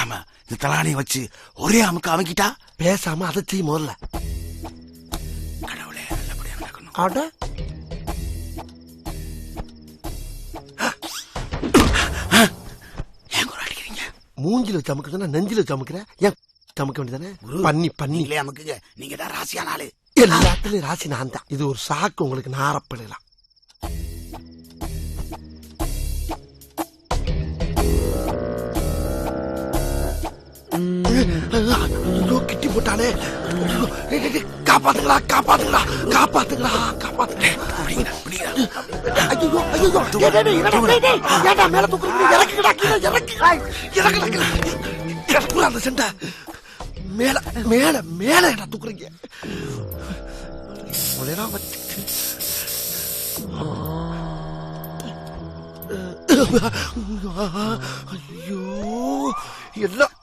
பேசாம இந்த தலானியை வச்சு ஒரே அமுக்கு அமுக்கிட்டா பேசாம அதை செய்ய முதல்ல. கடவுளே நல்லபடியா நடக்கணும். ஆட ஏன் குரு அடிக்கிறீங்க? மூஞ்சில வச்சு அமுக்குதுன்னா நெஞ்சில வச்சு அமுக்குற. ஏன் அமுக்க வேண்டியதானே? பண்ணி நீங்களே அமுக்குங்க. நீங்க தான் ராசியான ஆளு. எல்லாத்துலயும் ராசி நான் தான். இது ஒரு சாக்கு உங்களுக்கு. நாரப்படலாம். கிட்டி போட்டானே. காப்பாத்துங்களா காப்பாத்துங்களா காப்பாத்துங்களா காப்பாத்துங்களா. மேல தூக்குறீங்க. இறக்குடா அந்த செண்டை. மேல மேல மேல என்ன தூக்குறீங்க? ஐயோ எல்லாம்